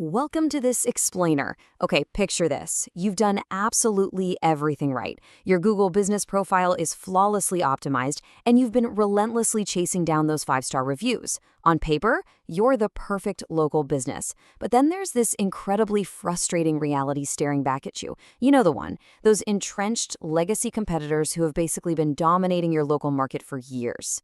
Welcome to this explainer. Okay, picture this. You've done absolutely everything right. Your Google business profile is flawlessly optimized, and you've been relentlessly chasing down those 5-star reviews. On paper, you're the perfect local business. But then there's this incredibly frustrating reality staring back at you. You know the one. Those entrenched legacy competitors who have basically been dominating your local market for years.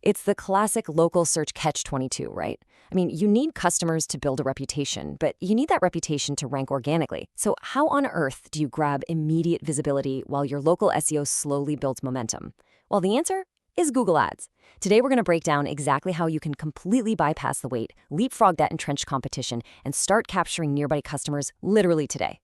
It's the classic local search catch-22, right? I mean, you need customers to build a reputation, but you need that reputation to rank organically. So how on earth do you grab immediate visibility while your local SEO slowly builds momentum? Well, the answer is Google Ads. Today, we're going to break down exactly how you can completely bypass the wait, leapfrog that entrenched competition, and start capturing nearby customers literally today.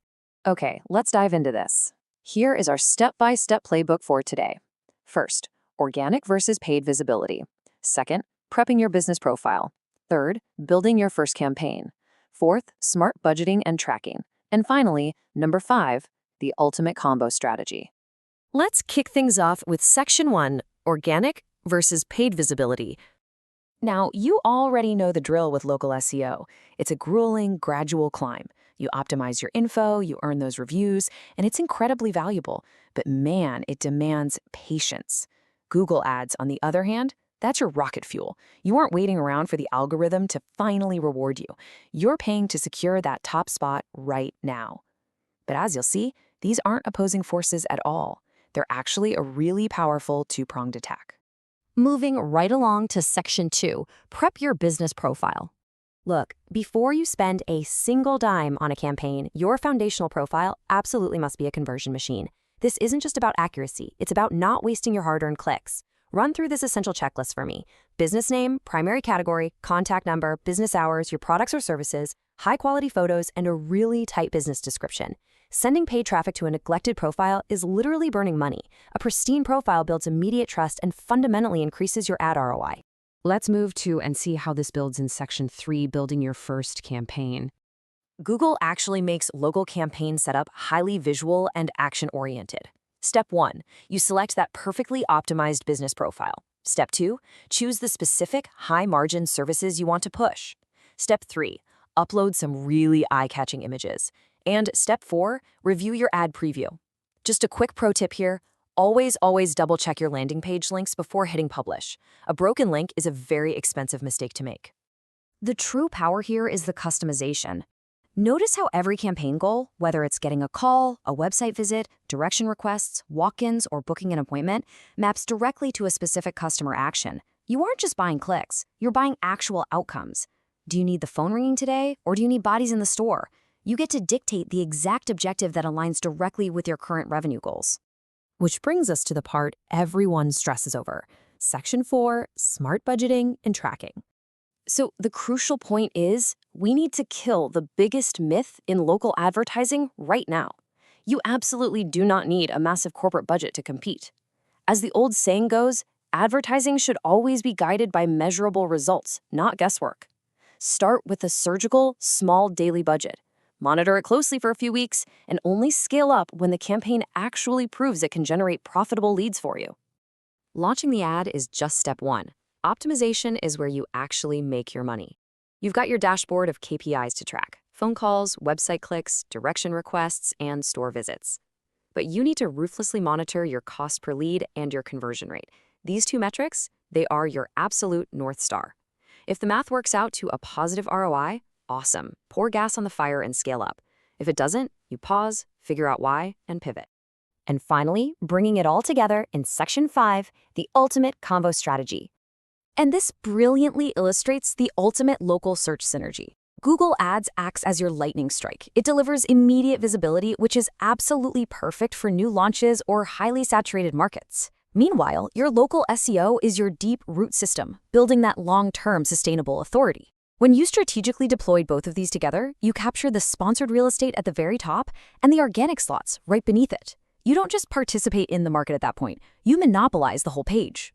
Okay, let's dive into this. Here is our step-by-step playbook for today. First, organic versus paid visibility. Second, prepping your business profile. Third, building your first campaign. Fourth, smart budgeting and tracking. And finally, number 5, the ultimate combo strategy. Let's kick things off with section 1, organic versus paid visibility. Now, you already know the drill with local SEO. It's a grueling, gradual climb. You optimize your info, you earn those reviews, and it's incredibly valuable. But man, it demands patience. Google Ads, on the other hand, that's your rocket fuel. You aren't waiting around for the algorithm to finally reward you. You're paying to secure that top spot right now. But as you'll see, these aren't opposing forces at all. They're actually a really powerful two-pronged attack. Moving right along to section 2, prep your business profile. Look, before you spend a single dime on a campaign, your foundational profile absolutely must be a conversion machine. This isn't just about accuracy, it's about not wasting your hard-earned clicks. Run through this essential checklist for me. Business name, primary category, contact number, business hours, your products or services, high-quality photos, and a really tight business description. Sending paid traffic to a neglected profile is literally burning money. A pristine profile builds immediate trust and fundamentally increases your ad ROI. Let's move to and see how this builds in section 3, building your first campaign. Google actually makes local campaign setup highly visual and action-oriented. Step 1, you select that perfectly optimized business profile. Step 2, choose the specific high-margin services you want to push. Step 3, upload some really eye-catching images. And step 4, review your ad preview. Just a quick pro tip here, always double-check your landing page links before hitting publish. A broken link is a very expensive mistake to make. The true power here is the customization. Notice how every campaign goal, whether it's getting a call, a website visit, direction requests, walk-ins, or booking an appointment, maps directly to a specific customer action. You aren't just buying clicks, you're buying actual outcomes. Do you need the phone ringing today, or do you need bodies in the store? You get to dictate the exact objective that aligns directly with your current revenue goals. Which brings us to the part everyone stresses over. Section 4, smart budgeting and tracking. So the crucial point is, we need to kill the biggest myth in local advertising right now. You absolutely do not need a massive corporate budget to compete. As the old saying goes, advertising should always be guided by measurable results, not guesswork. Start with a surgical, small daily budget. Monitor it closely for a few weeks, and only scale up when the campaign actually proves it can generate profitable leads for you. Launching the ad is just step 1. Optimization is where you actually make your money. You've got your dashboard of KPIs to track: phone calls, website clicks, direction requests, and store visits. But you need to ruthlessly monitor your cost per lead and your conversion rate. These 2 metrics, they are your absolute North Star. If the math works out to a positive ROI, awesome. Pour gas on the fire and scale up. If it doesn't, you pause, figure out why, and pivot. And finally, bringing it all together in section 5, the ultimate combo strategy. And this brilliantly illustrates the ultimate local search synergy. Google Ads acts as your lightning strike. It delivers immediate visibility, which is absolutely perfect for new launches or highly saturated markets. Meanwhile, your local SEO is your deep root system, building that long-term sustainable authority. When you strategically deployed both of these together, you capture the sponsored real estate at the very top and the organic slots right beneath it. You don't just participate in the market at that point, you monopolize the whole page.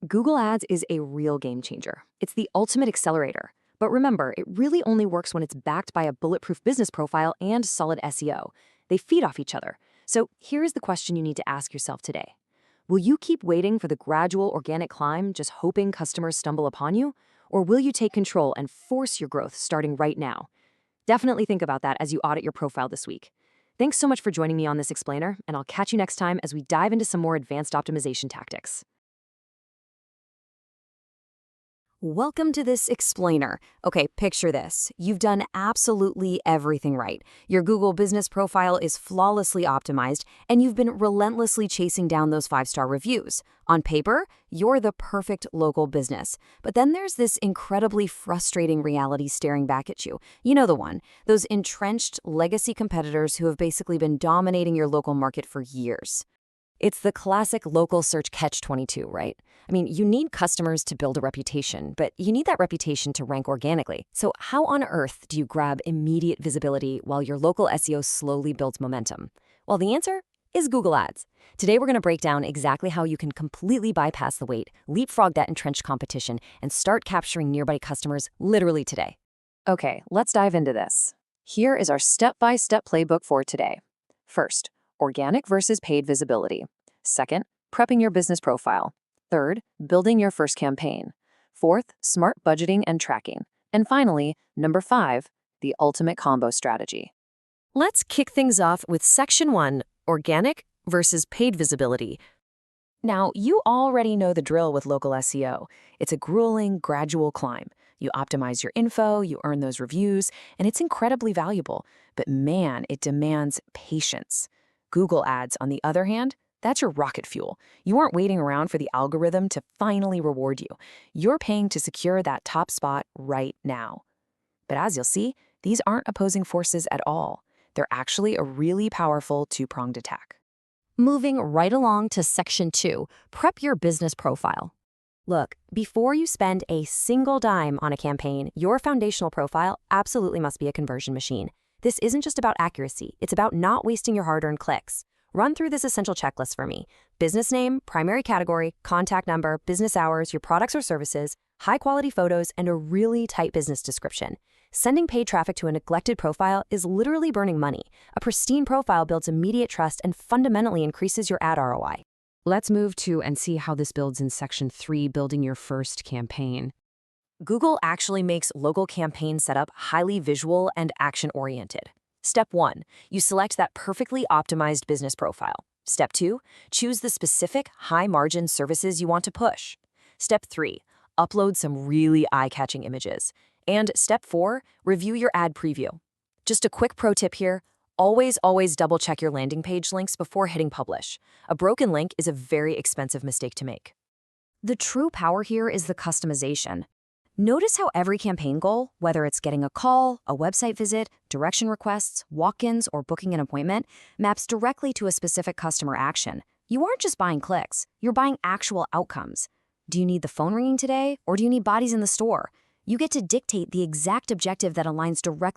Google Ads is a real game changer. It's the ultimate accelerator. But remember, it really only works when it's backed by a bulletproof business profile and solid SEO. They feed off each other. So here's the question you need to ask yourself today. Will you keep waiting for the gradual organic climb, just hoping customers stumble upon you? Or will you take control and force your growth starting right now? Definitely think about that as you audit your profile this week. Thanks so much for joining me on this explainer, and I'll catch you next time as we dive into some more advanced optimization tactics. Welcome to this explainer. Okay, picture this. You've done absolutely everything right. Your Google business profile is flawlessly optimized, and you've been relentlessly chasing down those 5-star reviews. On paper, you're the perfect local business. But then there's this incredibly frustrating reality staring back at you. You know the one, those entrenched legacy competitors who have basically been dominating your local market for years. It's the classic local search catch-22, right? I mean, you need customers to build a reputation, but you need that reputation to rank organically. So how on earth do you grab immediate visibility while your local SEO slowly builds momentum? Well, the answer is Google Ads. Today, we're going to break down exactly how you can completely bypass the wait, leapfrog that entrenched competition, and start capturing nearby customers literally today. Okay, let's dive into this. Here is our step-by-step playbook for today. First, organic versus paid visibility. Second, prepping your business profile. Third, building your first campaign. Fourth, smart budgeting and tracking. And finally, number 5, the ultimate combo strategy. Let's kick things off with Section 1, organic versus paid visibility. Now, you already know the drill with local SEO. It's a grueling, gradual climb. You optimize your info, you earn those reviews, and it's incredibly valuable. But man, it demands patience. Google Ads, on the other hand, that's your rocket fuel. You aren't waiting around for the algorithm to finally reward you. You're paying to secure that top spot right now. But as you'll see, these aren't opposing forces at all. They're actually a really powerful two-pronged attack. Moving right along to Section 2, prep your business profile. Look, before you spend a single dime on a campaign, your foundational profile absolutely must be a conversion machine. This isn't just about accuracy, it's about not wasting your hard-earned clicks. Run through this essential checklist for me. Business name, primary category, contact number, business hours, your products or services, high-quality photos, and a really tight business description. Sending paid traffic to a neglected profile is literally burning money. A pristine profile builds immediate trust and fundamentally increases your ad ROI. Let's move to and see how this builds in Section 3, building your first campaign. Google actually makes local campaign setup highly visual and action-oriented. Step 1, you select that perfectly optimized business profile. Step 2, choose the specific high-margin services you want to push. Step 3, upload some really eye-catching images. And Step 4, review your ad preview. Just a quick pro tip here, always double-check your landing page links before hitting publish. A broken link is a very expensive mistake to make. The true power here is the customization. Notice how every campaign goal, whether it's getting a call, a website visit, direction requests, walk-ins, or booking an appointment, maps directly to a specific customer action. You aren't just buying clicks, you're buying actual outcomes. Do you need the phone ringing today, or do you need bodies in the store? You get to dictate the exact objective that aligns directly